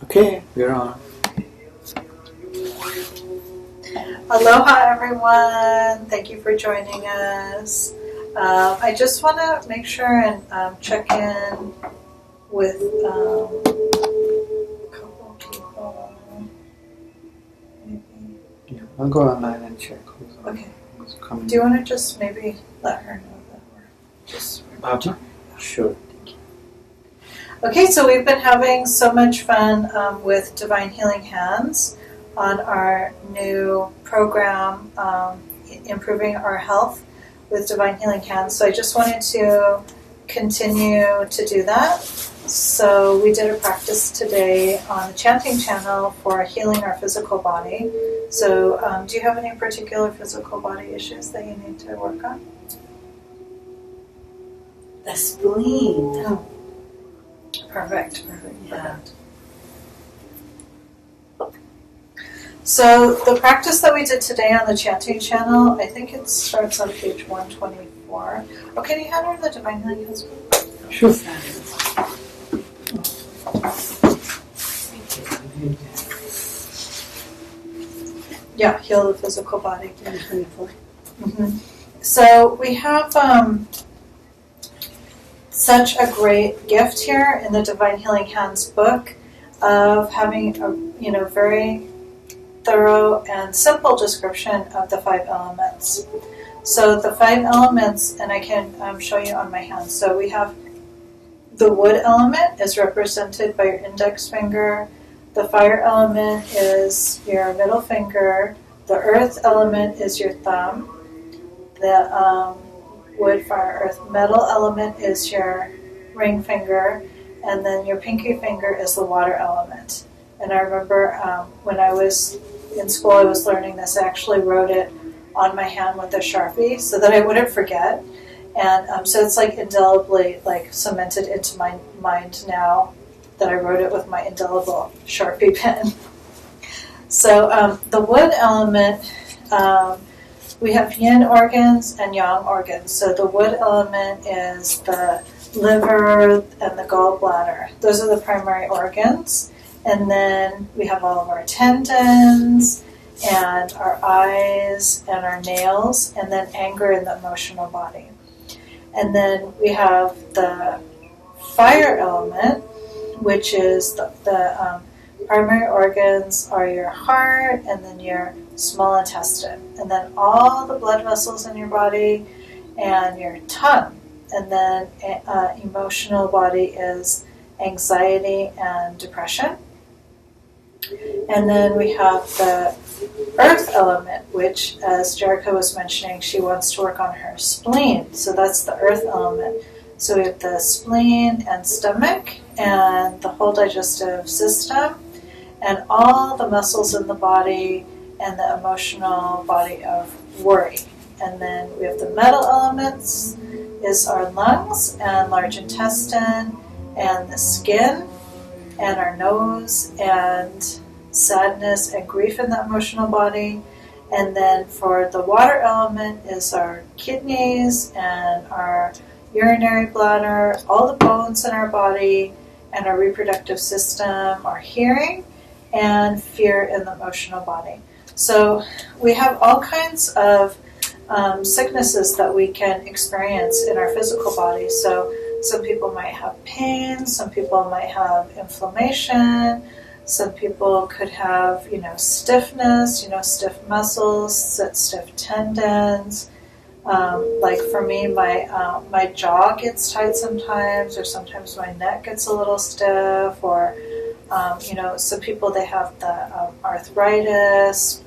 Okay, we're on. Aloha, everyone. Thank you for joining us. I just want to make sure and check in with a couple people. Maybe. Yeah, I'll go online and check Okay. who's coming. Do you want to just maybe let her know that we're just... Baba? Sure. Okay, so we've been having so much fun with Divine Healing Hands on our new program, Improving Our Health with Divine Healing Hands. So I just wanted to continue to do that. So we did a practice today on the chanting channel for healing our physical body. So do you have any particular physical body issues that you need to work on? The spleen. Oh. Perfect. Yeah. So the practice that we did today on the chanting channel, I think it starts on page 124. Oh, can you hand her the Divine Healing Hands? Sure. Yeah, heal the physical body. 124. Mm-hmm. So we have such a great gift here in the Divine Healing Hands book of having a very thorough and simple description of the 5 elements. So the 5 elements, and I can show you on my hand. So we have the wood element is represented by your index finger. The fire element is your middle finger. The earth element is your thumb. The wood, fire, earth, metal element is your ring finger, and then your pinky finger is the water element. And I remember when I was in school, I was learning this. I actually wrote it on my hand with a Sharpie so that I wouldn't forget. And so it's like indelibly cemented into my mind now that I wrote it with my indelible Sharpie pen. So the wood element, we have yin organs and yang organs. So the wood element is the liver and the gallbladder. Those are the primary organs. And then we have all of our tendons and our eyes and our nails, and then anger in the emotional body. And then we have the fire element, which is the primary organs are your heart and then your small intestine, and then all the blood vessels in your body and your tongue. And then emotional body is anxiety and depression. And then we have the earth element, which, as Jerica was mentioning, she wants to work on her spleen. So that's the earth element. So we have the spleen and stomach and the whole digestive system and all the muscles in the body and the emotional body of worry. And then we have the metal elements is our lungs and large intestine and the skin and our nose and sadness and grief in the emotional body. And then for the water element is our kidneys and our urinary bladder, all the bones in our body and our reproductive system, our hearing, and fear in the emotional body. So we have all kinds of sicknesses that we can experience in our physical body. So some people might have pain, some people might have inflammation, some people could have, stiffness, stiff muscles, stiff tendons. Like for me, my jaw gets tight sometimes, or sometimes my neck gets a little stiff, or some people, they have the arthritis,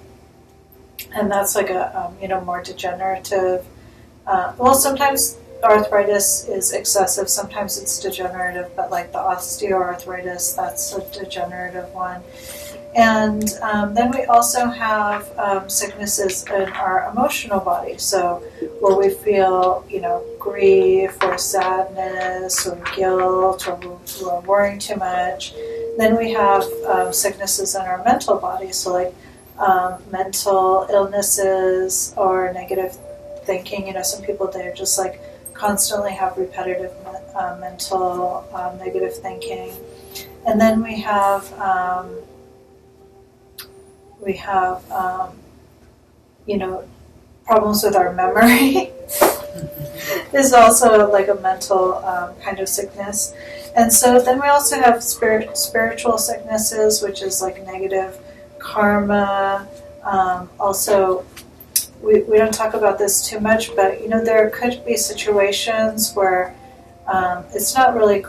and that's like a more degenerative. Sometimes arthritis is excessive, sometimes it's degenerative, but like the osteoarthritis, that's a degenerative one. And then we also have sicknesses in our emotional body, so where we feel, grief or sadness or guilt, or we're worrying too much. Then we have sicknesses in our mental body, so like mental illnesses or negative thinking. Some people, they're just like constantly have repetitive mental negative thinking. And then we have problems with our memory is also like a mental kind of sickness. And so then we also have spiritual sicknesses, which is like negative karma. Also, we don't talk about this too much, but there could be situations where it's not really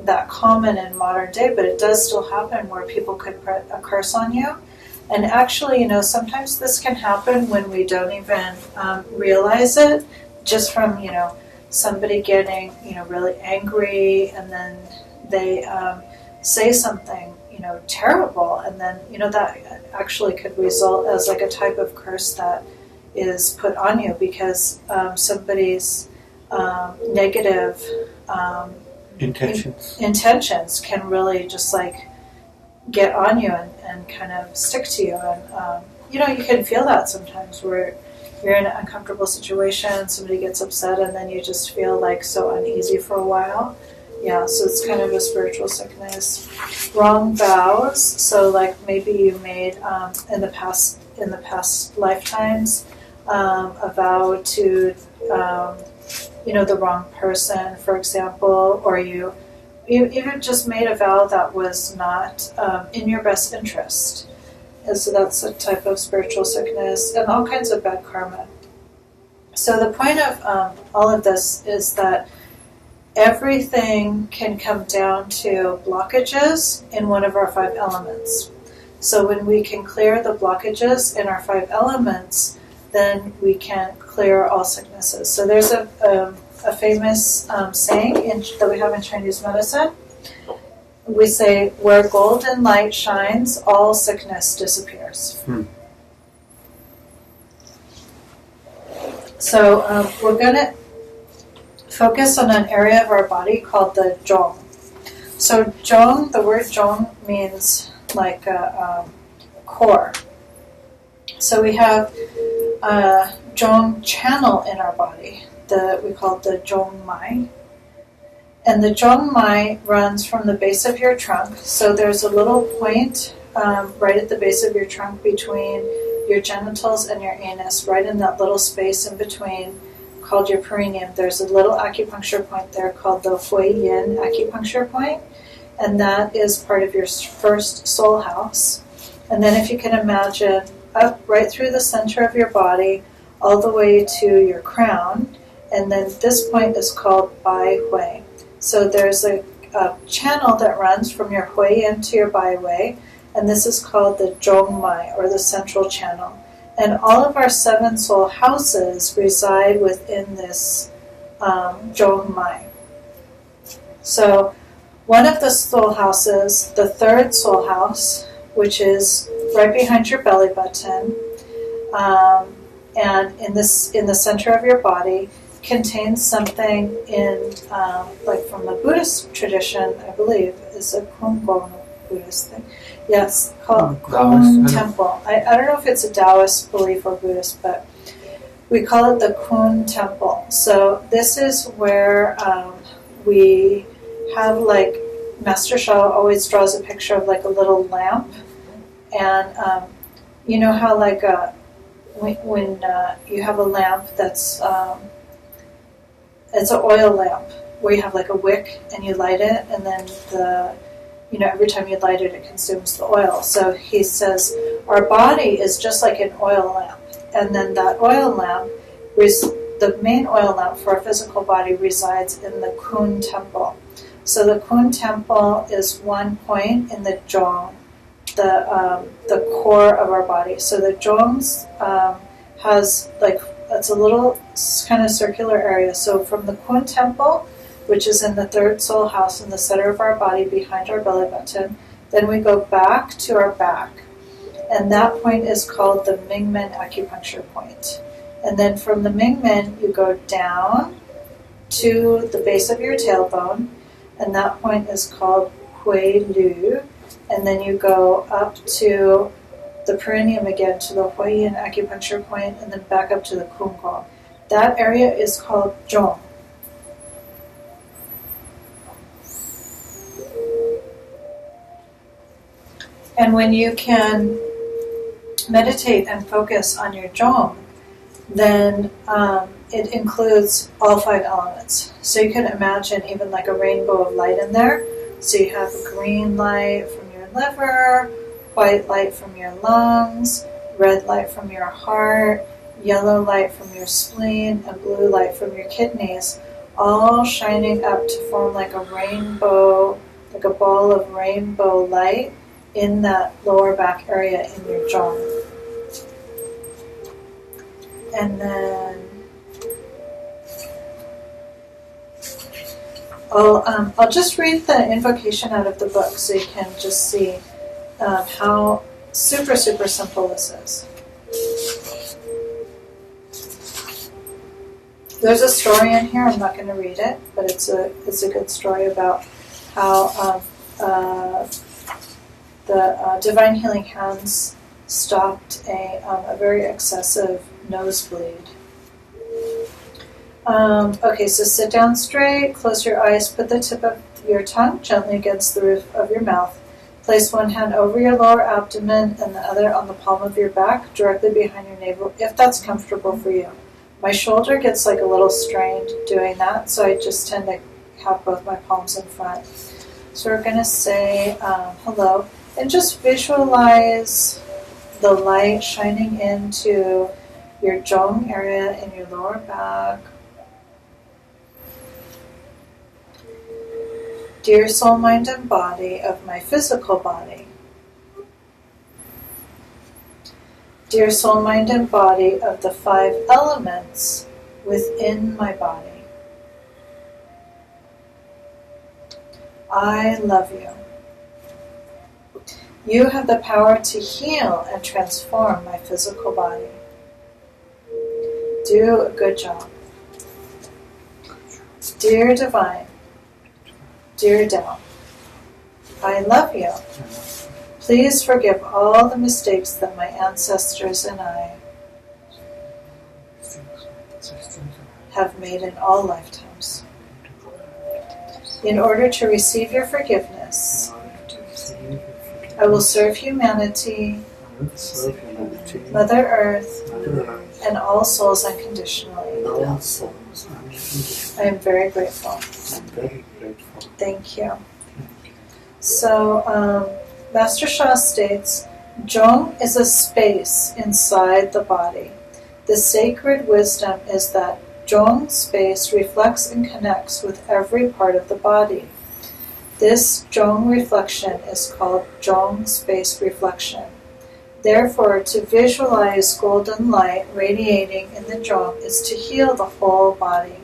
that common in modern day, but it does still happen where people could put a curse on you. And actually, sometimes this can happen when we don't even realize it, just from, somebody getting, really angry, and then they say something, terrible, and then, that actually could result as like a type of curse that is put on you because somebody's negative intentions can really just like get on you and kind of stick to you. And, you can feel that sometimes where you're in an uncomfortable situation, somebody gets upset, and then you just feel like so uneasy for a while. Yeah, so it's kind of a spiritual sickness. Wrong vows. So like maybe you made in the past lifetimes a vow to the wrong person, for example, or you even just made a vow that was not in your best interest. And so that's a type of spiritual sickness and all kinds of bad karma. So the point of all of this is that everything can come down to blockages in one of our 5 elements. So when we can clear the blockages in our 5 elements, then we can clear all sicknesses. So there's a famous saying that we have in Chinese medicine. We say, where golden light shines, all sickness disappears. So we're going to focus on an area of our body called the zhong. So zhong, the word zhong means like a core. So we have a zhong channel in our body. We call it the zhong mai. And the zhong mai runs from the base of your trunk. So there's a little point right at the base of your trunk between your genitals and your anus, right in that little space in between, called your perineum. There's a little acupuncture point there called the Hui Yin acupuncture point, and that is part of your first soul house. And then if you can imagine, up right through the center of your body, all the way to your crown, and then this point is called Bai Hui. So there's a channel that runs from your Hui Yin to your Bai Hui, and this is called the Zhong Mai, or the central channel. And all of our 7 soul houses reside within this Zhong Mai. So one of the soul houses, the 3rd soul house, which is right behind your belly button, and in the center of your body, contains something in, like from the Buddhist tradition, I believe, is a Kongong Buddhist thing. Yes, called Kun Temple. I don't know if it's a Taoist belief or Buddhist, but we call it the Kun Temple. So this is where we have, like, Master Sha always draws a picture of like a little lamp, and you know how like when you have a lamp that's it's an oil lamp where you have like a wick and you light it, and then every time you light it, it consumes the oil. So he says our body is just like an oil lamp, and then that oil lamp, the main oil lamp for our physical body, resides in the Kun Temple. So the Kun Temple is one point in the zhong, the core of our body. So the zhongs has like, it's a little kind of circular area. So from the Kun Temple, which is in the 3rd soul house in the center of our body behind our belly button, then we go back to our back. And that point is called the Mingmen acupuncture point. And then from the Mingmen, you go down to the base of your tailbone, and that point is called Hui Lu. And then you go up to the perineum again to the Hui Yin acupuncture point, and then back up to the Kun Gong. That area is called Zhong. 。And when you can meditate and focus on your jhong, then it includes all 5 elements. So you can imagine even like a rainbow of light in there. So you have green light from your liver, white light from your lungs, red light from your heart, yellow light from your spleen, and blue light from your kidneys, all shining up to form like a rainbow, like a ball of rainbow light in that lower back area in your jhong. And then I'll just read the invocation out of the book so you can just see how super, super simple this is. There's a story in here. I'm not going to read it, but it's a good story about how the Divine Healing Hands stopped a very excessive nosebleed. Okay, so sit down straight, close your eyes, put the tip of your tongue gently against the roof of your mouth. Place one hand over your lower abdomen and the other on the palm of your back, directly behind your navel, if that's comfortable for you. My shoulder gets like a little strained doing that, so I just tend to have both my palms in front. So we're going to say hello, and just visualize the light shining into your jhong area in your lower back. Dear soul, mind, and body of my physical body. Dear soul, mind, and body of the 5 elements within my body. I love you. You have the power to heal and transform my physical body. Do a good job. Dear Divine, dear Tao, I love you. Please forgive all the mistakes that my ancestors and I have made in all lifetimes. In order to receive your forgiveness, I will serve humanity, Mother Earth, and all souls unconditionally. I am very grateful. Thank you. So, Master Sha states, jhong is a space inside the body. The sacred wisdom is that jhong space reflects and connects with every part of the body. This jhong reflection is called jhong space reflection. Therefore, to visualize golden light radiating in the jhong is to heal the whole body.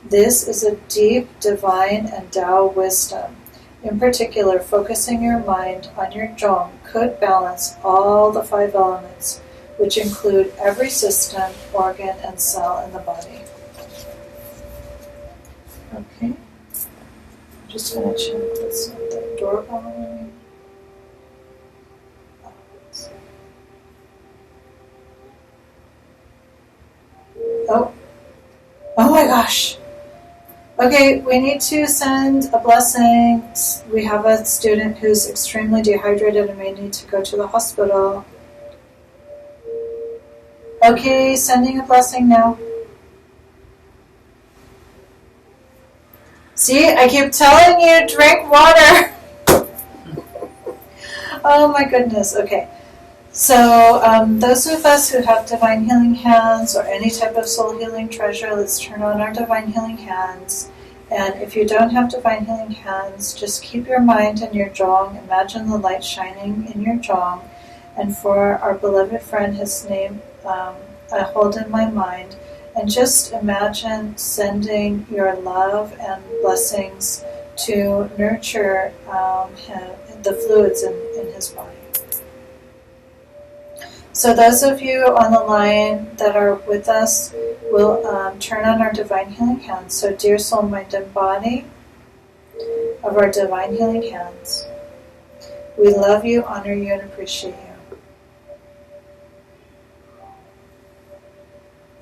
This is a deep, divine, and Tao wisdom. In particular, focusing your mind on your jhong could balance all the 5 elements, which include every system, organ, and cell in the body. Okay. I'm just going to check what's at the doorbell. Oh my gosh. Okay, we need to send a blessing. We have a student who's extremely dehydrated and may need to go to the hospital. Okay, sending a blessing now. See, I keep telling you, drink water. Oh my goodness, okay. So those of us who have Divine Healing Hands or any type of soul healing treasure, let's turn on our Divine Healing Hands. And if you don't have Divine Healing Hands, just keep your mind in your jhong. Imagine the light shining in your jhong. And for our beloved friend, his name I hold in my mind. And just imagine sending your love and blessings to nurture the fluids in his body. So those of you on the line that are with us will turn on our Divine Healing Hands. So dear soul, mind, and body of our Divine Healing Hands, we love you, honor you, and appreciate you.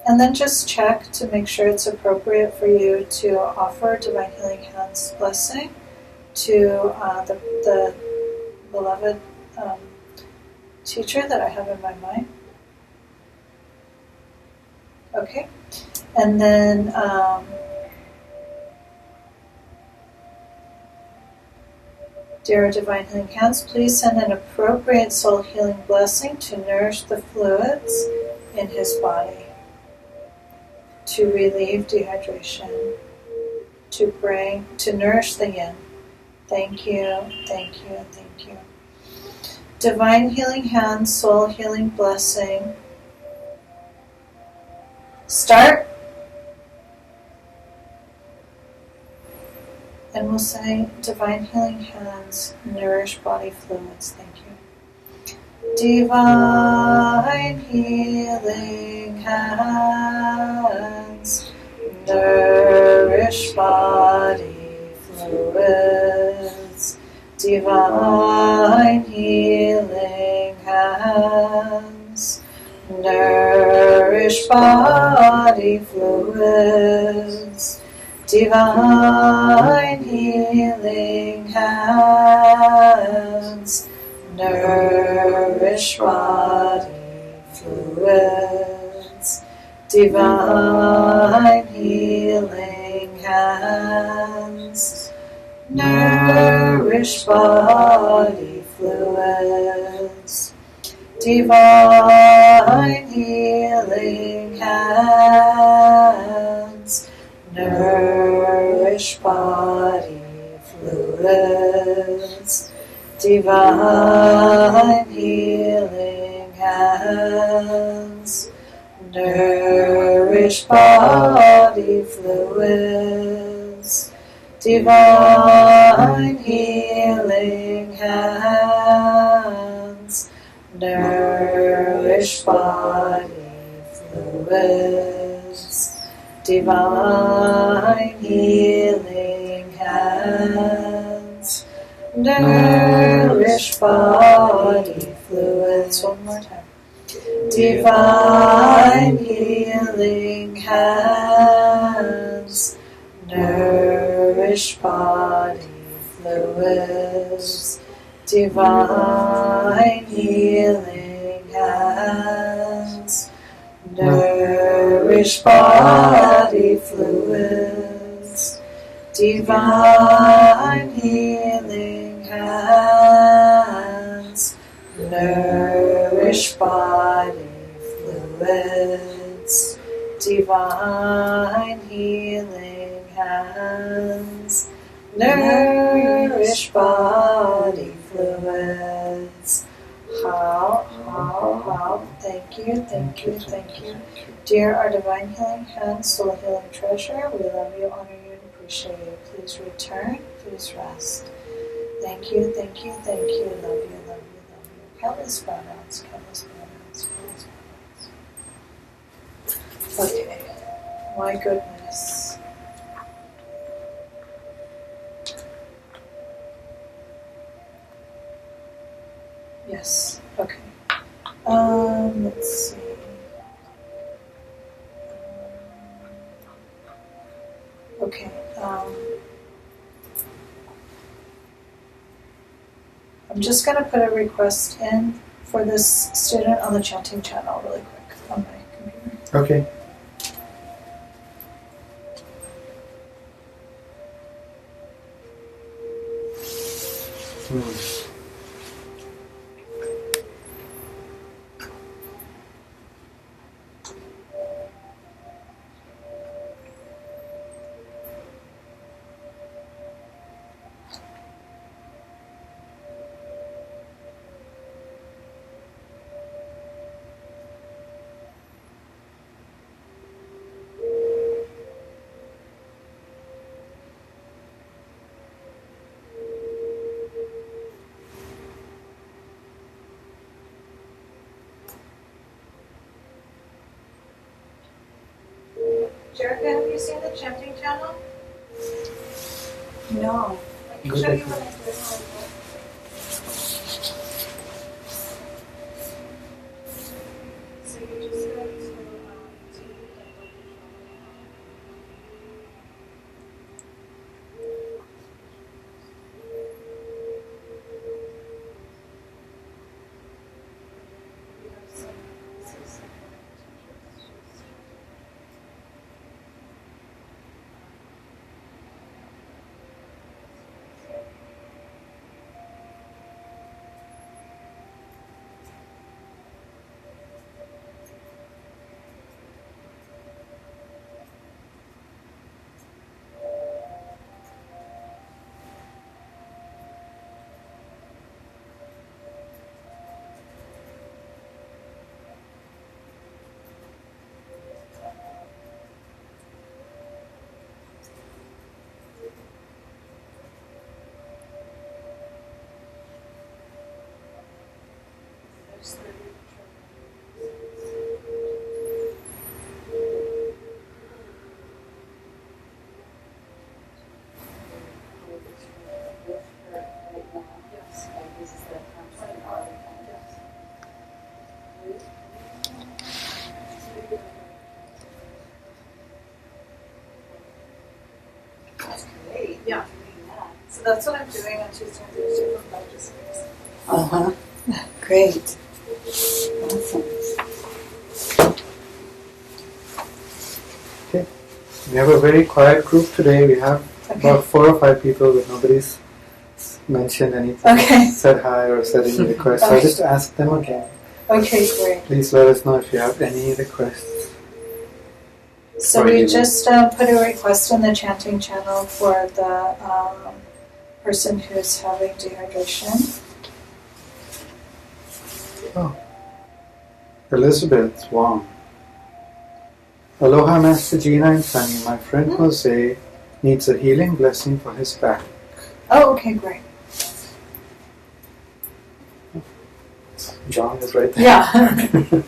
And then just check to make sure it's appropriate for you to offer Divine Healing Hands blessing to the beloved teacher that I have in my mind. Okay. And then dear Divine Healing Hands, please send an appropriate soul healing blessing to nourish the fluids in his body, to relieve dehydration, to nourish the yin. Thank you, thank you, thank you. Divine Healing Hands, soul healing blessing. Start. And we'll say, Divine Healing Hands, nourish body fluids. Thank you. Divine Healing Hands, nourish body fluids. Divine Healing Hands, nourish body fluids. Divine Healing Hands, nourish body fluids. Divine Healing Hands, nourish body fluids. Divine Healing Hands, nourish body fluids. Divine Healing Hands, nourish body fluids. Divine Healing Hands, nourish body fluids. Divine Healing Hands, nourish body fluids. One more time. Divine Healing Hands, nourish body fluids. Divine Healing Hands, nourish body fluids. Divine Healing Hands, nourish body fluids. Divine Healing Hands, nourish body fluids. How, thank you, thank you, thank you. Dear our Divine Healing Hands, Soul Healing Treasure, we love you, honor you, and appreciate you. Please return, please rest. Thank you, thank you, thank you. Love you, love you, love you. Countless pronouns, countless pronouns, countless pronouns. Okay, my goodness. Yes, okay. Let's see. Okay, I'm just going to put a request in for this student on the chanting channel really quick on my computer. Okay. Jerica, have you seen the chanting channel? No. I can show you what I did. So you just go to Yeah. So that's what I'm doing on Tuesday and Thursday for practice. Great. Awesome. Okay. We have a very quiet group today. We have about 4 or 5 people, but nobody's mentioned anything, Okay. said hi or said any requests. So I'll just ask them again. Okay, great. Please let us know if you have any requests. So we just put a request in the chanting channel for the person who's having dehydration. Oh. Elizabeth Wong. Aloha, Master Gina and Sunny. My friend Jose needs a healing blessing for his back. Oh, okay, great. John is right there. Yeah.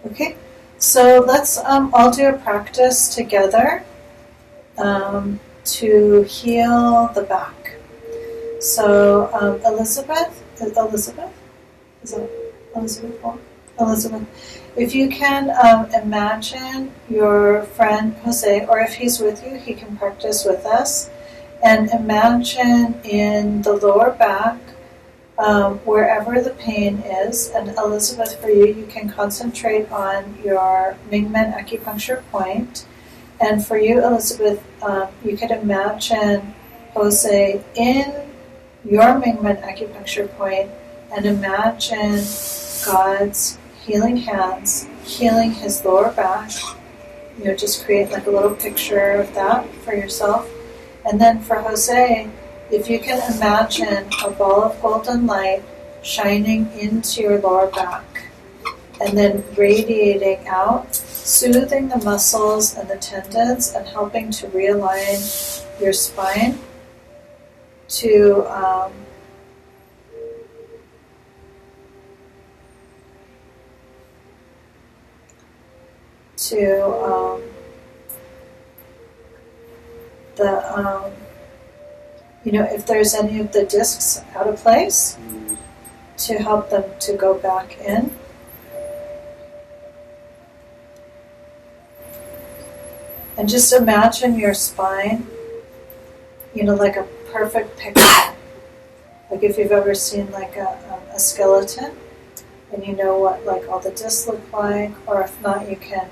Okay, so let's all do a practice together to heal the back. So Elizabeth, is that Elizabeth Wong? Elizabeth, if you can imagine your friend Jose, or if he's with you, he can practice with us, and imagine in the lower back, wherever the pain is, and Elizabeth, for you, you can concentrate on your Mingmen acupuncture point. And for you, Elizabeth, you could imagine Jose in your Mingmen acupuncture point and imagine God's healing hands healing his lower back. You know, just create like a little picture of that for yourself. And then for Jose, if you can imagine a ball of golden light shining into your lower back and then radiating out, soothing the muscles and the tendons and helping to realign your spine to if there's any of the discs out of place, to help them to go back in. And just imagine your spine, like a perfect picture. Like if you've ever seen like a skeleton, and you know what like all the discs look like, or if not, you can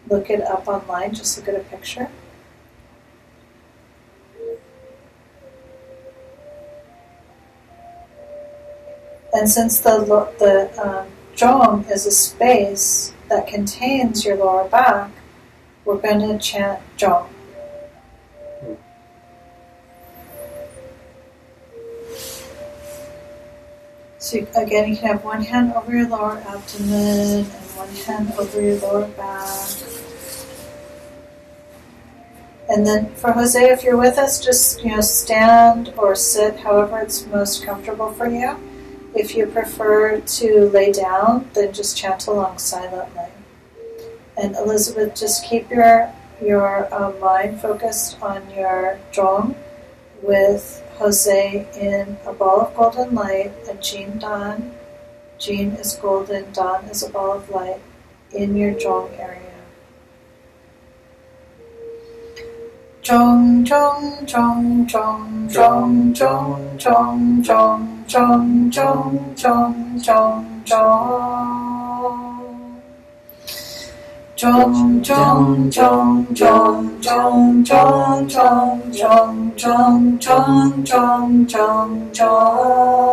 look it up online, just look at a picture. And since the zhong is a space that contains your lower back, we're going to chant zhong. So again, you can have one hand over your lower abdomen and one hand over your lower back. And then for Jose, if you're with us, just stand or sit, however it's most comfortable for you. If you prefer to lay down, then just chant along silently. And Elizabeth, just keep your mind focused on your zhong with Jose in a ball of golden light, a Jin Dan. Jin is golden, Dan is a ball of light in your zhong area. Zhong, zhong, zhong, zhong, zhong, zhong, zhong, zhong, zhong, zhong, zhong, zhong, zhong. Zhong, zhong, zhong, zhong, zhong, zhong, zhong, zhong, zhong, zhong, zhong, zhong, zhong.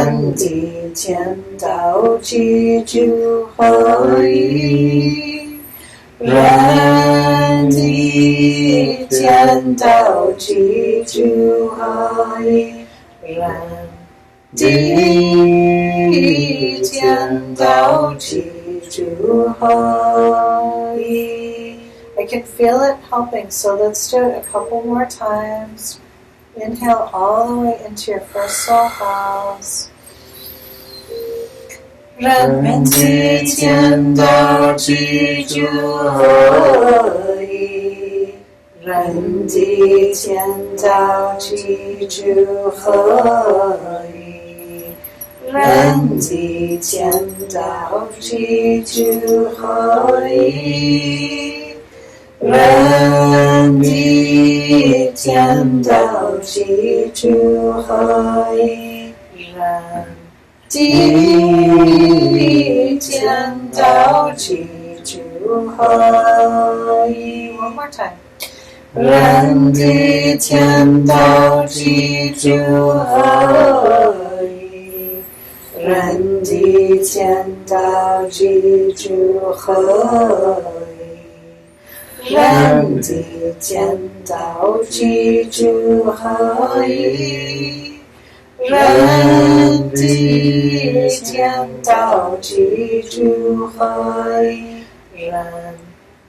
人地天道记住合一，人地天道记住合一，人地天道记住合一。I can feel it helping, so let's do it a couple more times. Inhale all the way into your first soul house. 人地天道记住合一，人地天道记住合一，人地天道记住合一，人地天道记住合一，人地天道记住合一。One more time. 人地天道记住合一，人地天道记住合一，人地天道记住合一，人地天道记住合一，人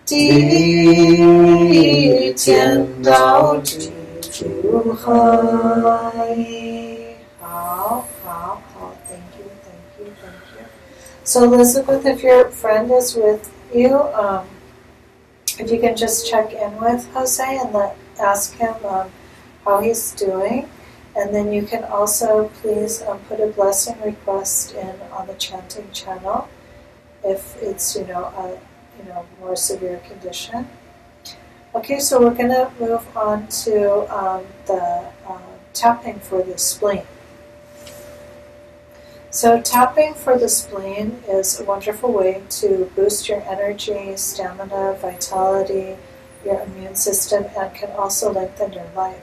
地天道记住合一。好，好，好。Thank you, thank you, thank you. So Elizabeth, if your friend is with you, if you can just check in with Jose and ask him how he's doing. And then you can also please put a blessing request in on the chanting channel if it's a more severe condition. Okay, so we're going to move on to the tapping for the spleen. So tapping for the spleen is a wonderful way to boost your energy, stamina, vitality, your immune system, and can also lengthen your life.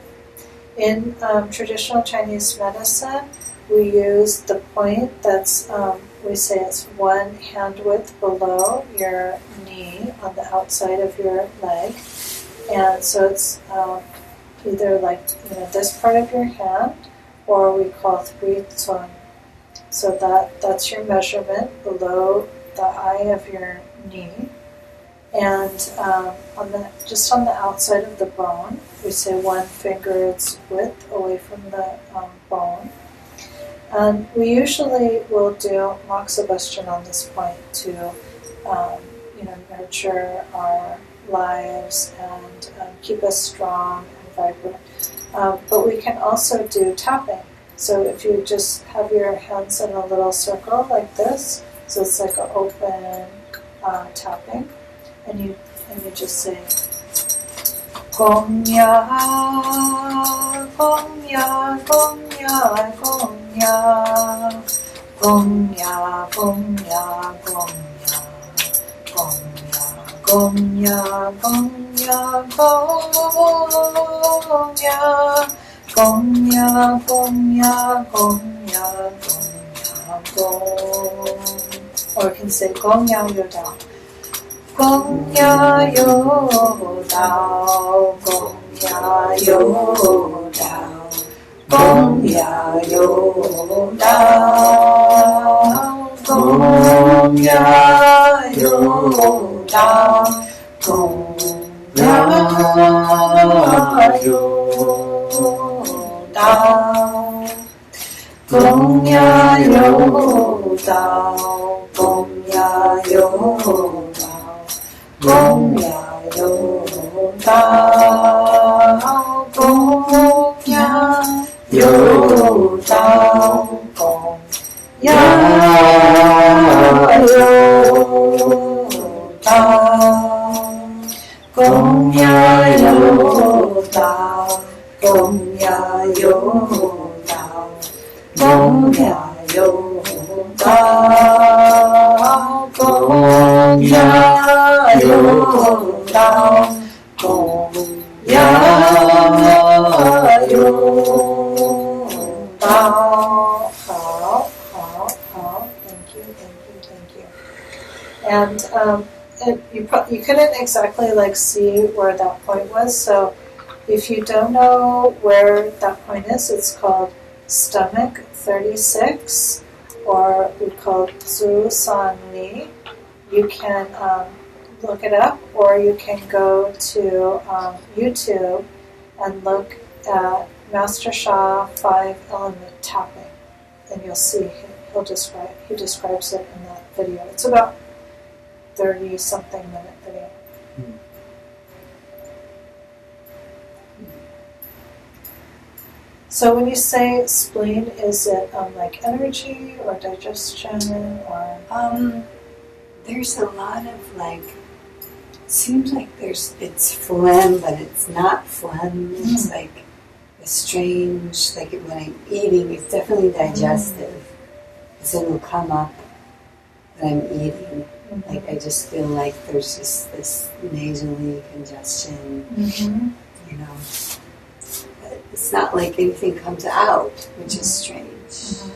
In traditional Chinese medicine, we use the point that's, we say it's 1 hand width below your knee on the outside of your leg. And so it's either like this part of your hand, or we call 3 zun. So that's your measurement below the eye of your knee. And just on the outside of the bone, we say 1 finger's width away from the bone. And we usually will do moxibustion on this point to, nurture our lives and keep us strong and vibrant. But we can also do tapping. So if you just have your hands in a little circle like this, so it's like an open tapping, and you just say Gong ya, gong ya, gong ya, gong ya, gong ya, gong ya, gong ya, gong ya, gong ya, gong ya, gong ya, gong ya, gong ya, gong ya, gong. Or you can say gong ya yo dao. Gong ya yo dao, gong ya yo dao, gong ya yo dao, gong ya yo dao, gong ya yo dao, gong ya yo dao, gong ya yo dao. Gong ya yo dao, gong ya yo dao, gong ya yo dao, gong ya yo dao, gong ya yo dao, gong ya yo dao, gong ya yo dao, gong ya yo dao. 好， And you couldn't exactly like see where that point was. So if you don't know where that point is, it's called stomach 36, or we call it Zu San Li. You can look it up, or you can go to YouTube and look at Master Sha 5-element tapping, and you'll see he describes it in that video. It's about 30-something minute video. So when you say spleen, is it like energy or digestion or? There's a lot of like. Seems like it's phlegm, but it's not phlegm. It's like a strange, like when I'm eating, it's definitely digestive. So it'll come up when I'm eating. Like I just feel like there's just this nasally congestion, you know. But it's not like anything comes out, which is strange.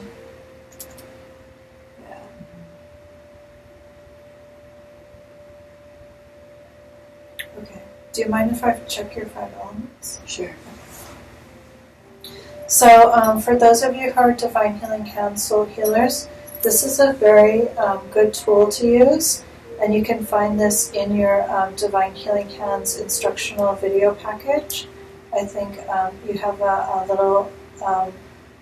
Yeah. Okay. Do you mind if I check your 5 elements? Sure. So for those of you who are Divine Healing Hand Soul Healers, this is a very good tool to use, and you can find this in your Divine Healing Hands instructional video package. I think you have a little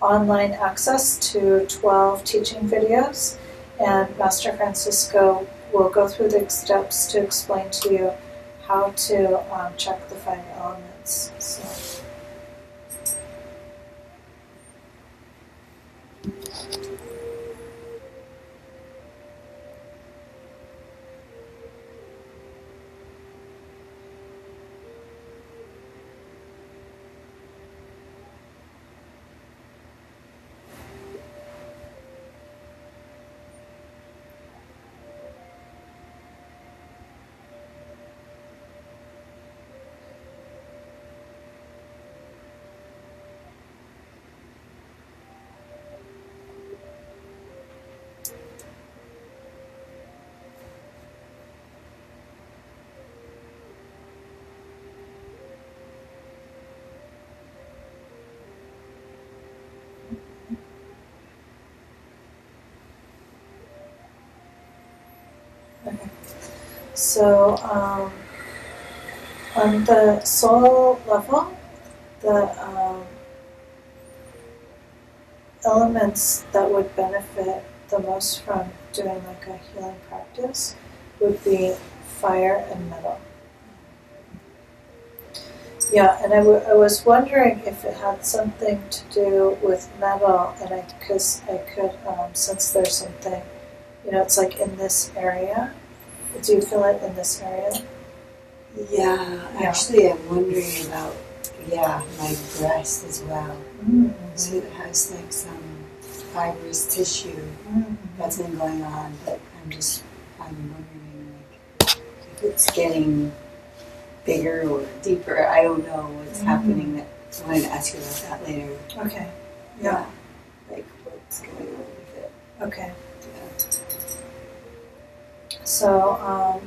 online access to 12 teaching videos, and Master Francisco will go through the steps to explain to you how to check the 5 elements. So. Okay. So on the soul level, the elements that would benefit the most from doing like a healing practice would be fire and metal. Yeah, and I was wondering if it had something to do with metal, and because I could since there's something, it's like in this area. Do you feel it in this area? Yeah, actually I'm wondering about, my breast as well. So it has like some fibrous tissue that's been going on, but I'm wondering like if it's getting bigger or deeper. I don't know what's happening. I wanted to ask you about that later. Okay. Yeah. Like what's going on with it. Okay. Yeah. So,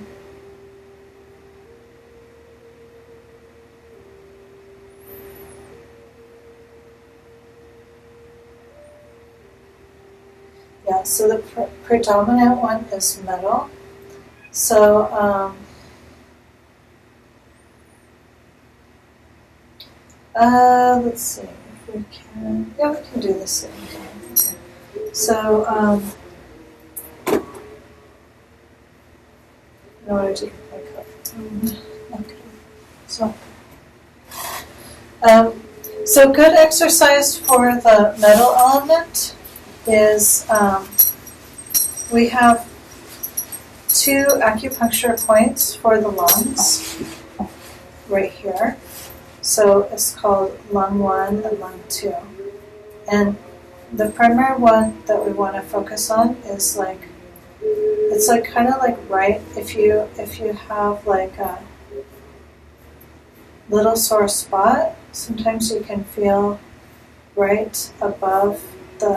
so the predominant one is metal. So, let's see if we can. Yeah, we can do this sitting down. Okay. So, in order to get my cup. Okay. So good exercise for the metal element is we have 2 acupuncture points for the lungs right here. So it's called lung 1 and lung 2. And the primary one that we want to focus on is like, it's like kind of like right, if you have like a little sore spot, sometimes you can feel right above the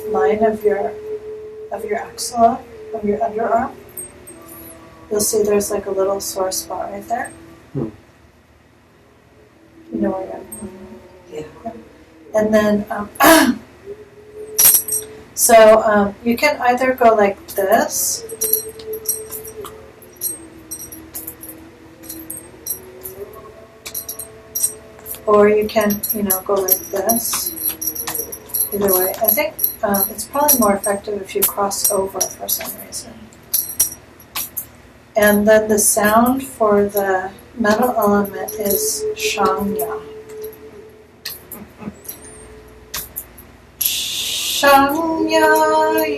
line of your axilla, of your underarm. you'll see there's like a little sore spot right there. Hmm. You know where you're Yeah. And then, so you can either go like this, or you can, go like this. Either way, I think it's probably more effective if you cross over for some reason. And then the sound for the metal element is shangya. Shangya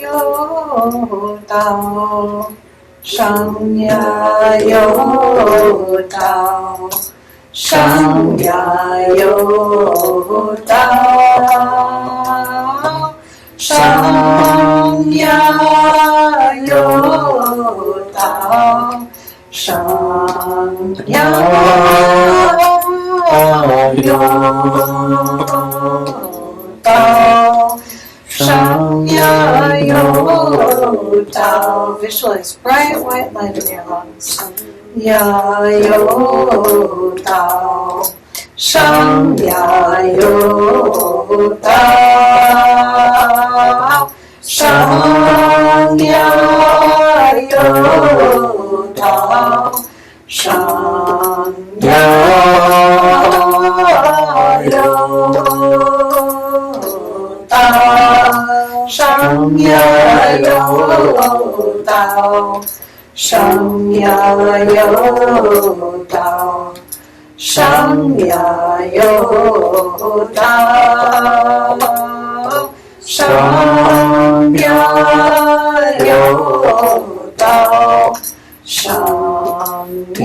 yo dao, shangya yo dao, shangya yo dao, shangya yo dao, shangya yo dao. Shangya yo dao. Visualize bright white light in your lungs. Ya yo dao. Shangya yo dao. Shangya yo dao. Shangya yo Shangya yo dao, shangya yo dao, shangya yo dao, shangya yo dao, shangya yo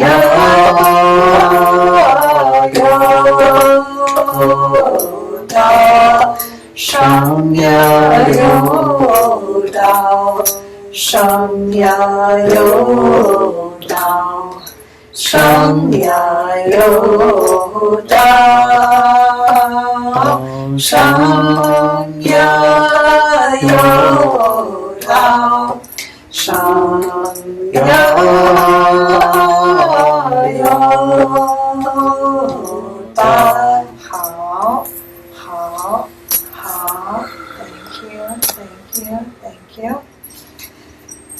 dao. Shangya yo dao, shangya yo dao, shangya yo dao, shangya yo dao, shangya yo dao. 好。Thank you.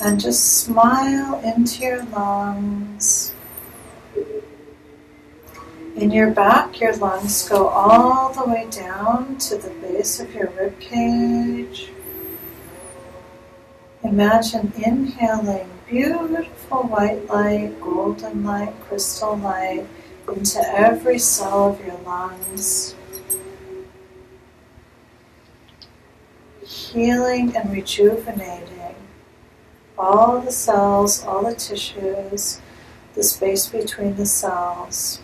And just smile into your lungs. In your back, your lungs go all the way down to the base of your rib cage. Imagine inhaling beautiful white light, golden light, crystal light into every cell of your lungs. Healing and rejuvenating all the cells, all the tissues, the space between the cells,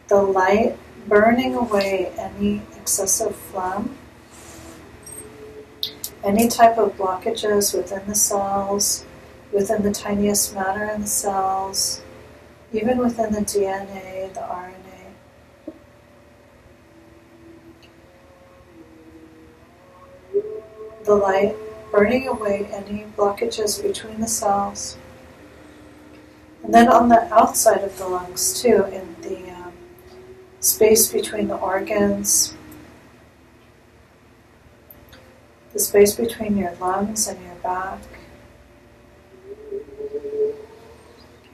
the light burning away any excessive phlegm, any type of blockages within the cells, within the tiniest matter in the cells, even within the DNA, the RNA. The light burning away any blockages between the cells. And then on the outside of the lungs too, in the space between the organs, the space between your lungs and your back.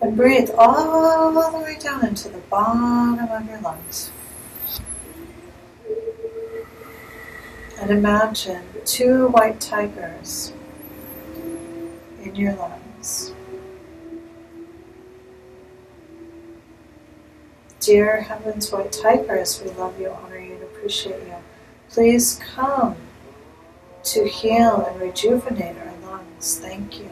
And breathe all the way down into the bottom of your lungs. And imagine 2 white tigers in your lungs. Dear Heaven's white tigers, we love you, honor you, and appreciate you. Please come to heal and rejuvenate our lungs. Thank you.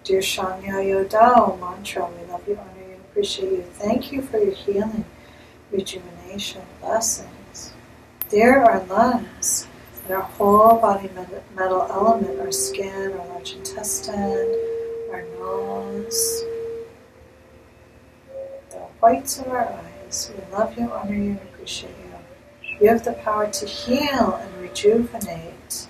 Dear Shangya Yo Dao mantra, we love you, honor you, and appreciate you. Thank you for your healing, rejuvenation, blessings. Dear our lungs and our whole body metal element, our skin, our large intestine, our nose, the whites of our eyes, we love you, honor you, and appreciate you. You have the power to heal and rejuvenate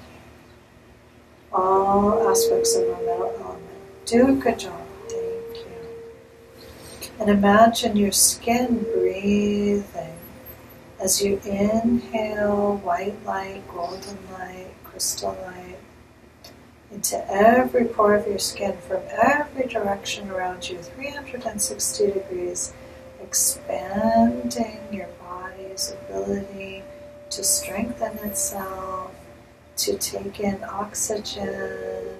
all aspects of our metal element. Do a good job. Thank you. And imagine your skin breathing as you inhale white light, golden light, crystal light into every pore of your skin from every direction around you, 360 degrees, expanding your body's ability to strengthen itself, to take in oxygen,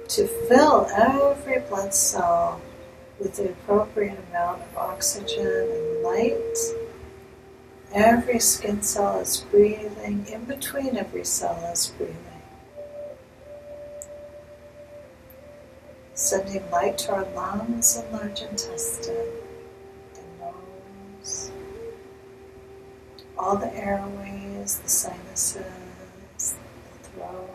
to fill every blood cell with the appropriate amount of oxygen and light. Every skin cell is breathing, in between every cell is breathing. Sending light to our lungs and large intestine, the nose, all the airways, the sinuses, the throat.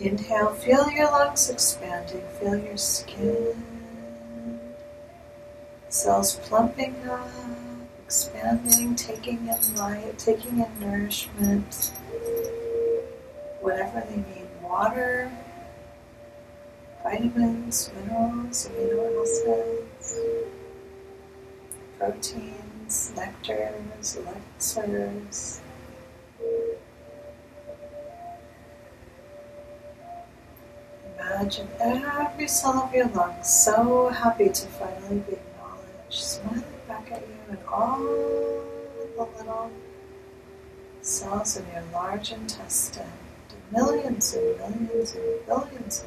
Inhale, feel your lungs expanding, feel your skin, cells plumping up, expanding, taking in light, taking in nourishment, whatever they need. Water, vitamins, minerals, amino acids, proteins, nectars, elixirs. Imagine every cell of your lungs so happy to finally be acknowledged, smiling back at you, and all the little cells in your large intestine. Millions and millions and billions,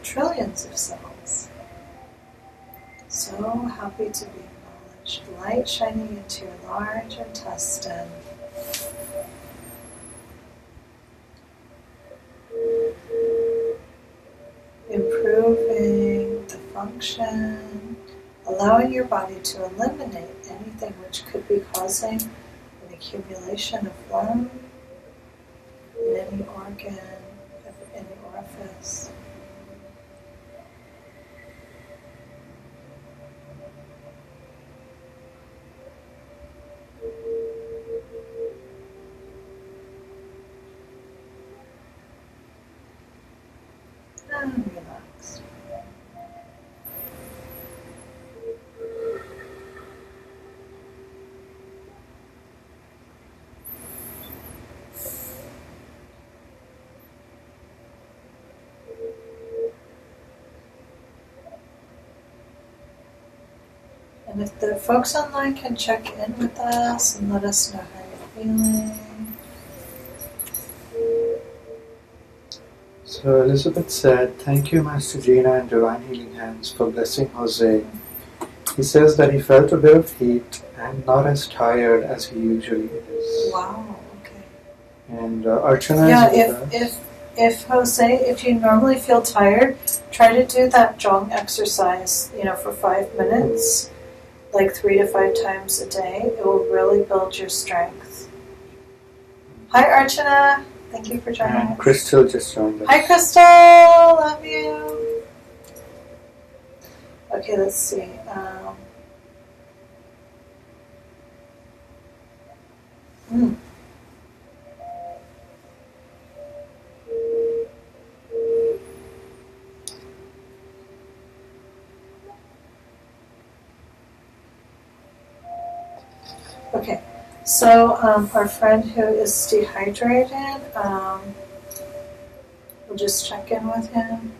trillions of cells. So happy to be acknowledged. Light shining into your large intestine. Improving the function, allowing your body to eliminate anything which could be causing an accumulation of phlegm in any organ, any orifice. And relax. And if the folks online can check in with us and let us know how you're feeling. So Elizabeth said, "Thank you, Master Gina and Divine Healing Hands, for blessing Jose. He says that he felt a bit of heat and not as tired as he usually is." Wow, okay. And Archana Yeah, is with us. if Jose, if you normally feel tired, try to do that jong exercise, for 5 minutes, like 3 to 5 times a day. It will really build your strength. Hi, Archana. Thank you for joining And us. Crystal just joined us. Hi, Crystal. Love you. Okay, let's see. Okay, so our friend who is dehydrated, we'll just check in with him.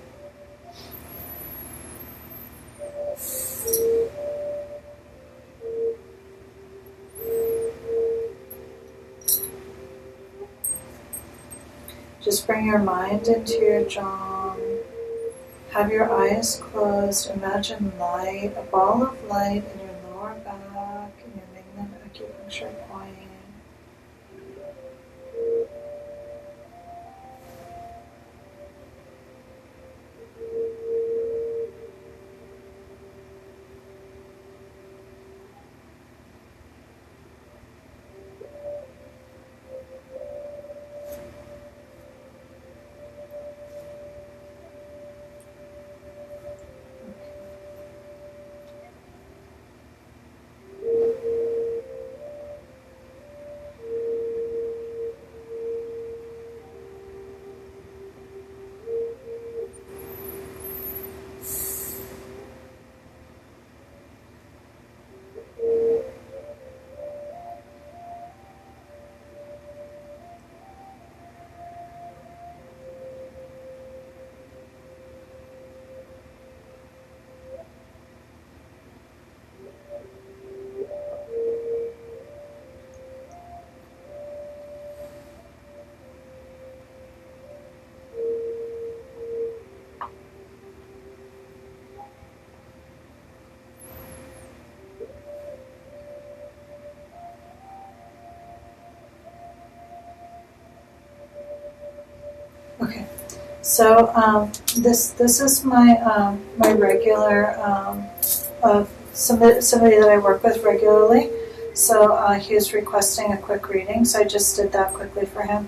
Just bring your mind into your jaw. Have your eyes closed. Imagine light, a ball of light in your lower back, in your magnet acupuncture point. So this is my my regular somebody that I work with regularly. So he was requesting a quick reading, so I just did that quickly for him.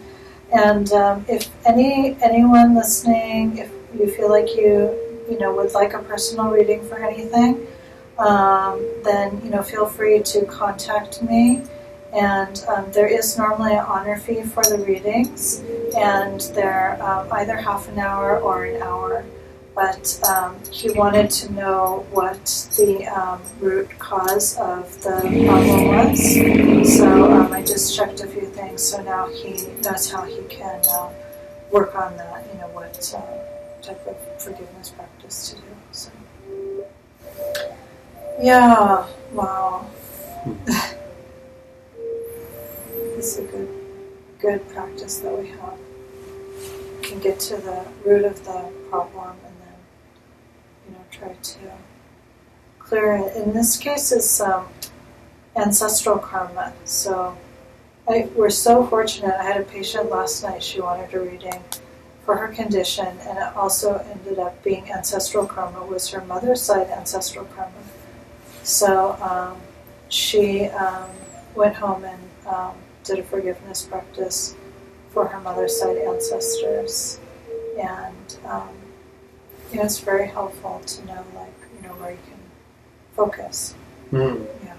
And if anyone listening, if you feel like you would like a personal reading for anything, then feel free to contact me. And there is normally an honor fee for the readings, and they're either half an hour or an hour. But he wanted to know what the root cause of the problem was. So I just checked a few things, so now he knows how he can work on that, what type of forgiveness practice to do. So, yeah, wow. This is a good practice that we have. We can get to the root of the problem and then, try to clear it. In this case, it's ancestral karma. So we're so fortunate. I had a patient last night. She wanted a reading for her condition, and it also ended up being ancestral karma. It was her mother's side ancestral karma. So she went home and did a forgiveness practice for her mother's side ancestors, and it's very helpful to know, where you can focus. Mm. Yeah.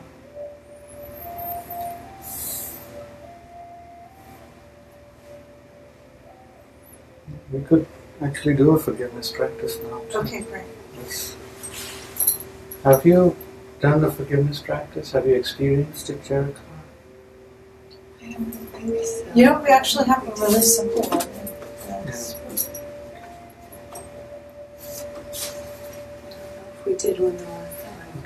We could actually do a forgiveness practice now. Okay, great. Yes. Have you done the forgiveness practice? Have you experienced it, Jericho? I don't think so. We actually have a really simple one. Yes. We did one the last time.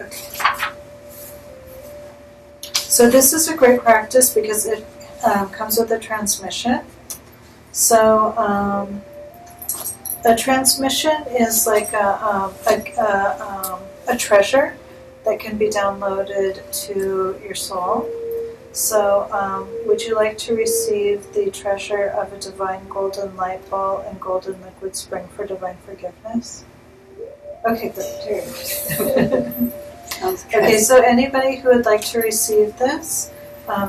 Okay. So this is a great practice because it comes with a transmission. So a transmission is like a treasure that can be downloaded to your soul. So would you like to receive the treasure of a divine golden light ball and golden liquid spring for divine forgiveness? Okay, good. Sounds good. Okay, so anybody who would like to receive this,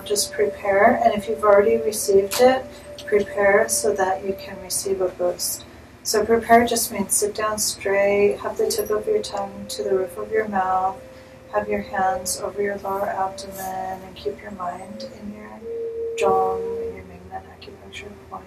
just prepare. And if you've already received it, prepare so that you can receive a boost. So prepare just means sit down straight, have the tip of your tongue to the roof of your mouth, have your hands over your lower abdomen, and keep your mind in your Zhong, in your Mingmen acupuncture point.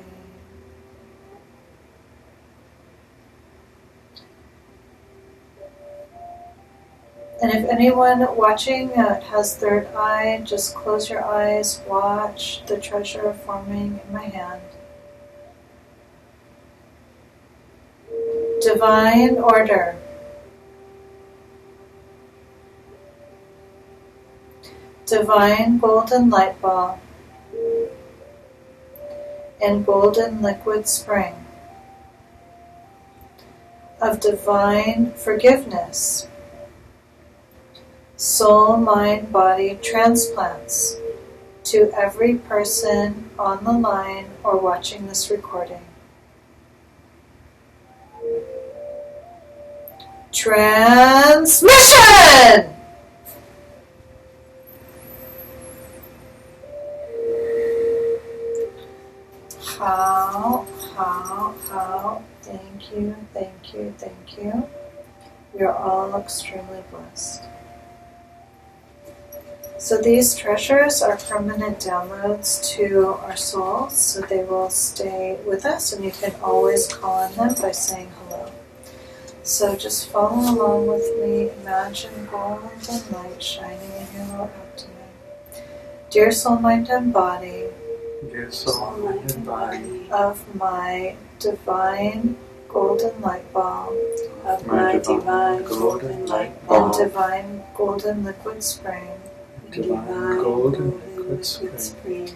And if anyone watching has third eye, just close your eyes, watch the treasure forming in my hand. Divine order. Divine golden light ball and golden liquid spring of divine forgiveness, soul, mind, body transplants to every person on the line or watching this recording. Transmission! How, thank you, thank you, thank you. You're all extremely blessed. So these treasures are permanent downloads to our souls, so they will stay with us, and you can always call on them by saying hello. So just follow along with me. Imagine golden light shining in your lower abdomen. Dear soul, mind, and body, Dear soul, mind, and body, of my divine golden light ball, Of my divine golden light ball, and divine golden liquid spring, divine golden liquid spring,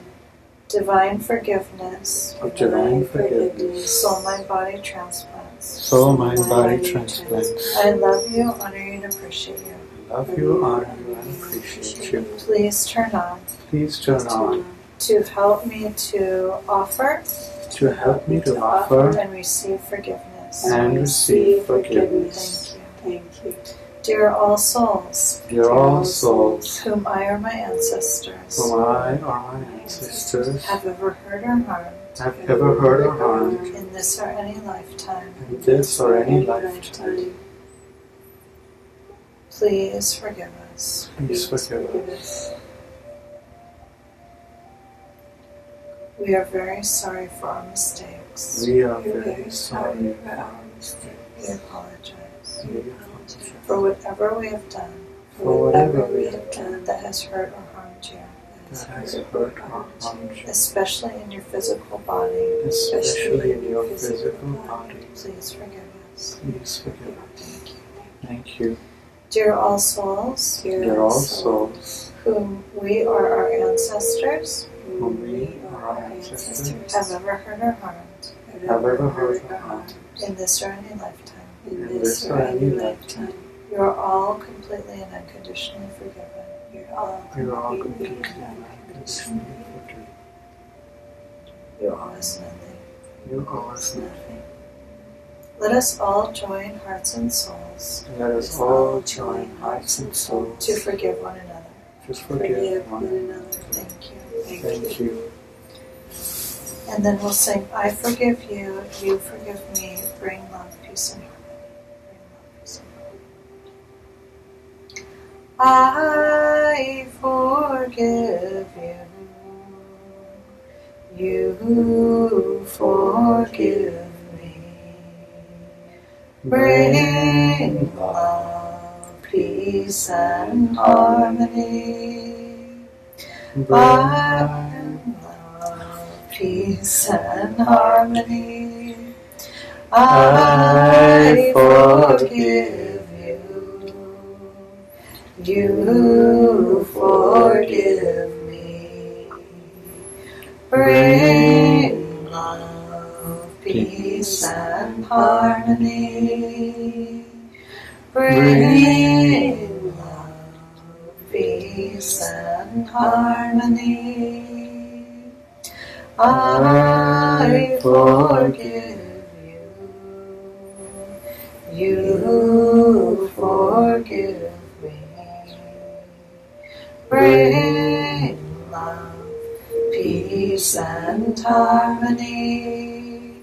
divine forgiveness, of divine forgiveness, soul, mind, body transplants. soul, mind, body transplants. I love you, honor you, and appreciate you. Love you, honor you, and appreciate you. Please turn on Please turn on to help me to offer to help me to offer and receive forgiveness. and receive forgiveness. Thank you. Dear all souls, Dear all souls, whom I or my ancestors whom I or my ancestors have ever hurt or harmed have ever hurt or harmed in this or any lifetime, in this or any lifetime, please forgive us. please forgive us. We are very sorry for our mistakes. We are very sorry for our mistakes. We apologize We apologize for whatever we have done for whatever we have done that has hurt or harmed you, that has hurt or harmed you, especially in your physical body. especially in your physical body. Please forgive us. Please forgive us. Thank you. Thank you. Dear all souls, Dear all souls, whom we or our ancestors whom we or our ancestors have ever hurt or harmed have ever hurt or harmed in this or any lifetime, in this or any lifetime, you are all completely and unconditionally forgiven. you are all completely and unconditionally forgiven. You owe us nothing. You owe us nothing. Let us all join hearts and souls Let us all join hearts and souls to forgive one another. to forgive one another. Thank you. Thank you. And then we'll sing, I forgive you, you forgive me, bring love, peace, and harmony. Bring love, peace, and harmony. I forgive you, you forgive me. Bring love, peace, and harmony. Bring love, peace, and harmony. I forgive you, you forgive me. Bring love, peace, and harmony. Bring love, peace, and harmony. I forgive you, you forgive me. Bring love, peace, and harmony.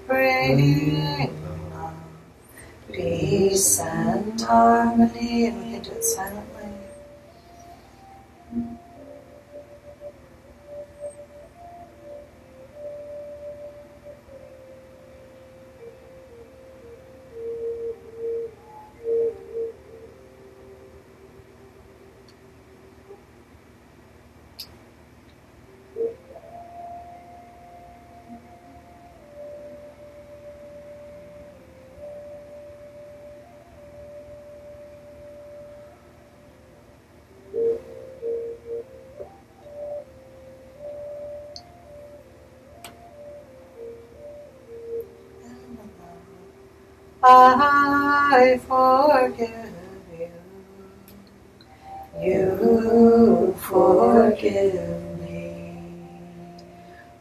Bring love, peace, and harmony. And we can do it silently. I forgive you, you forgive me.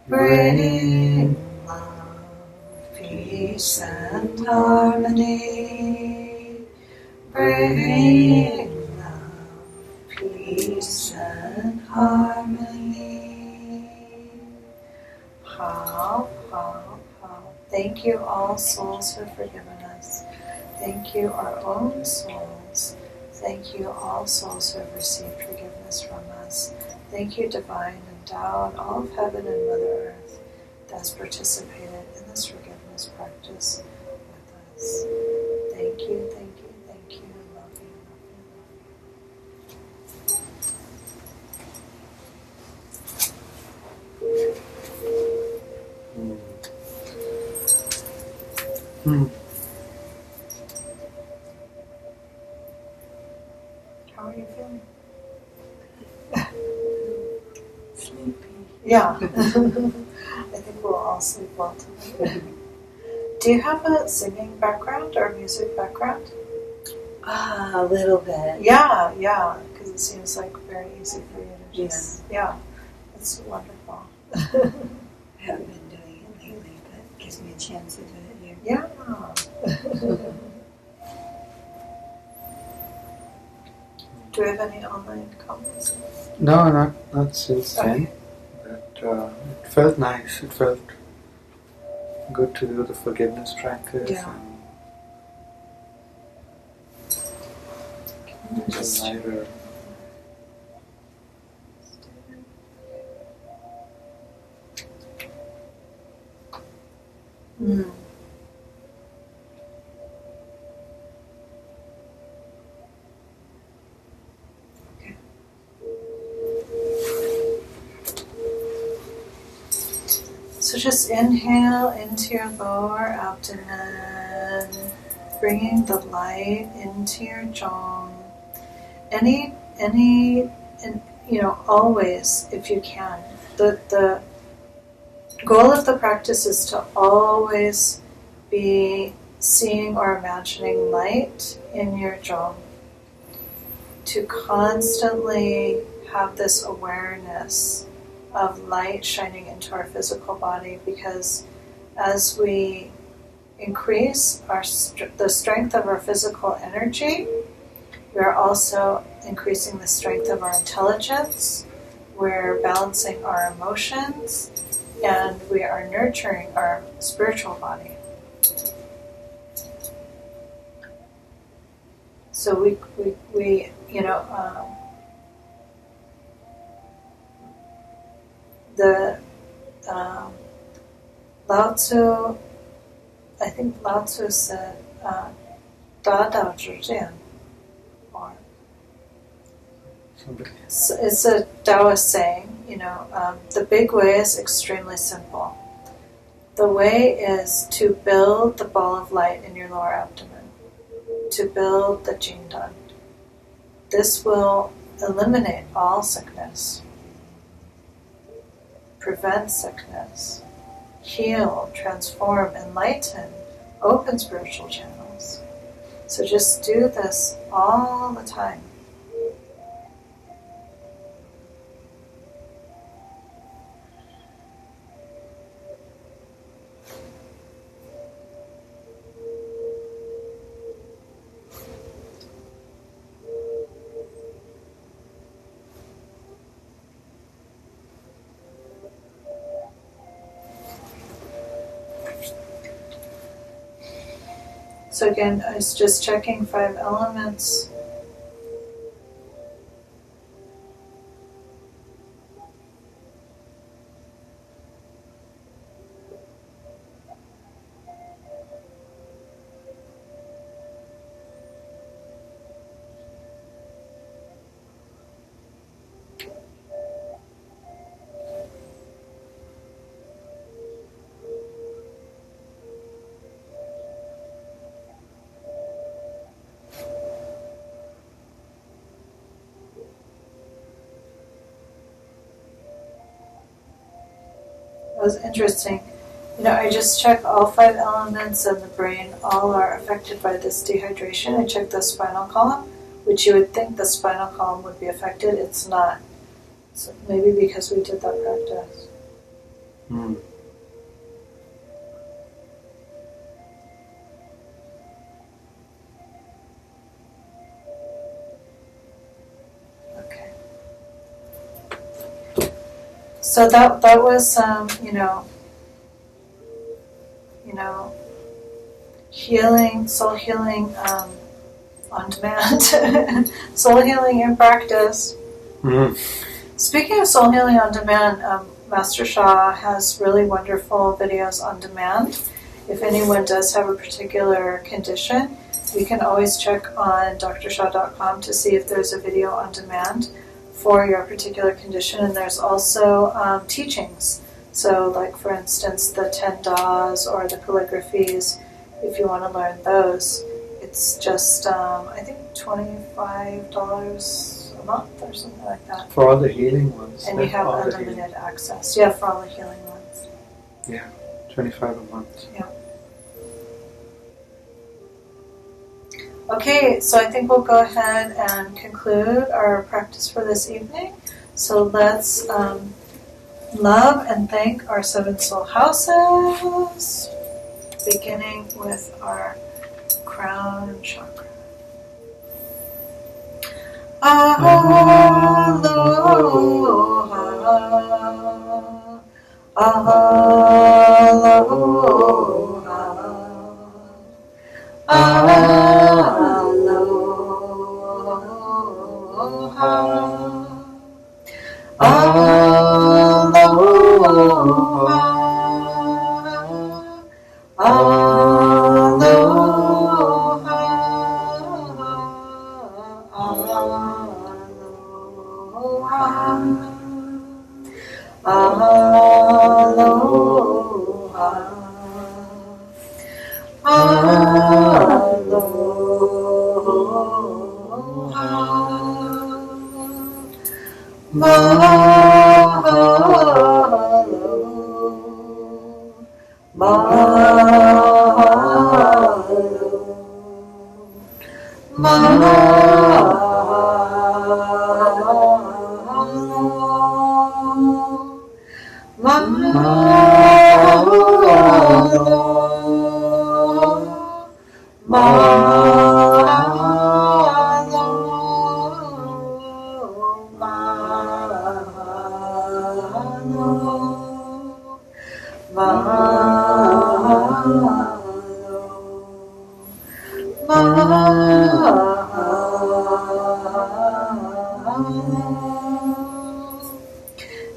Bring love, peace, and harmony. Bring love, peace, and harmony. How. Thank you, all souls who have forgiven us. Thank you, our own souls. Thank you, all souls who have received forgiveness from us. Thank you, divine endowed, all of heaven and Mother Earth that has participated in this forgiveness practice with us. Thank you, thank you, thank you. Love you, love you. How are you feeling? Sleepy. Yeah. I think we'll all sleep well tonight. Do you have a singing background or music background? A little bit. Yeah, because it seems like very easy for you to just, it's wonderful. I haven't been doing it lately, but it gives me a chance to do it here. Yeah. Do we have any online comments? No, not since then. But it felt nice. It felt good to do the forgiveness practice. Yeah. And it's a lighter. Mm. Okay. So just inhale into your lower abdomen, bringing the light into your jaw. Always, if you can. The goal of the practice is to always be seeing or imagining light in your jaw. To constantly have this awareness of light shining into our physical body, because as we increase the strength of our physical energy, we are also increasing the strength of our intelligence, we're balancing our emotions, and we are nurturing our spiritual body. So we Lao Tzu, I think Lao Tzu said, 达到之见, or it's a Taoist saying, the big way is extremely simple. The way is to build the ball of light in your lower abdomen, to build the Jindan. This will eliminate all sickness, prevent sickness, heal, transform, enlighten, open spiritual channels. So just do this all the time. So again, I was just checking 5 elements. It was interesting. I just check all 5 elements and the brain all are affected by this dehydration. I check the spinal column, which you would think the spinal column would be affected. It's not. So maybe because we did that practice. Mm. Okay. So that was healing, soul healing on demand, soul healing in practice. Mm. Speaking of soul healing on demand, Master Sha has really wonderful videos on demand. If anyone does have a particular condition, you can always check on drsha.com to see if there's a video on demand for your particular condition. And there's also teachings. So like, for instance, the 10 Das or the calligraphies, if you want to learn those, it's just, I think, $25 a month or something like that. For all the healing ones. And you have all the unlimited access. Yeah, for all the healing ones. Yeah, 25 a month. Yeah. Okay, so I think we'll go ahead and conclude our practice for this evening. So let's love and thank our 7 soul houses, beginning with our crown chakra. Aloha, aloha,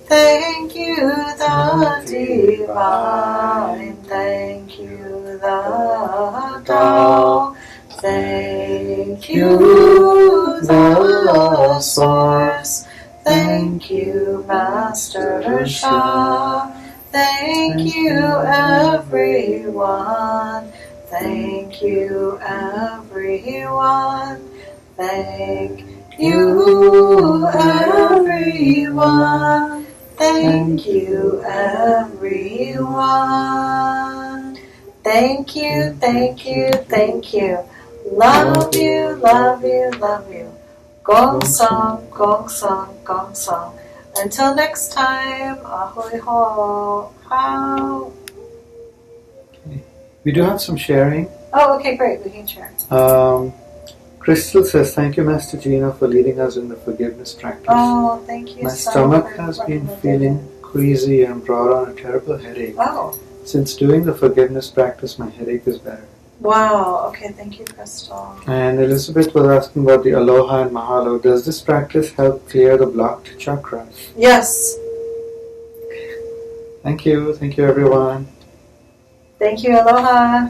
Thank you, the divine. Thank you, the Tao. Thank you, the source. Thank you, Master Shah. Thank you, everyone. Thank you, everyone. Thank you, everyone. Thank you, everyone. Thank you, thank you, thank you. Love you, love you, love you. Gong song, gong song, gong song. Until next time, ahoy ho, how. We do have some sharing. Oh, okay, great, we can share. Crystal says, thank you, Master Gina, for leading us in the forgiveness practice. Oh, thank you My so stomach much. has been feeling queasy and brought on a terrible headache. Oh, Since doing the forgiveness practice, my headache is better. wow. Okay, thank you, Crystal. And Elizabeth was asking about the aloha and mahalo. Does this practice help clear the blocked chakras? Yes. Thank you. Thank you, everyone. Thank you, aloha.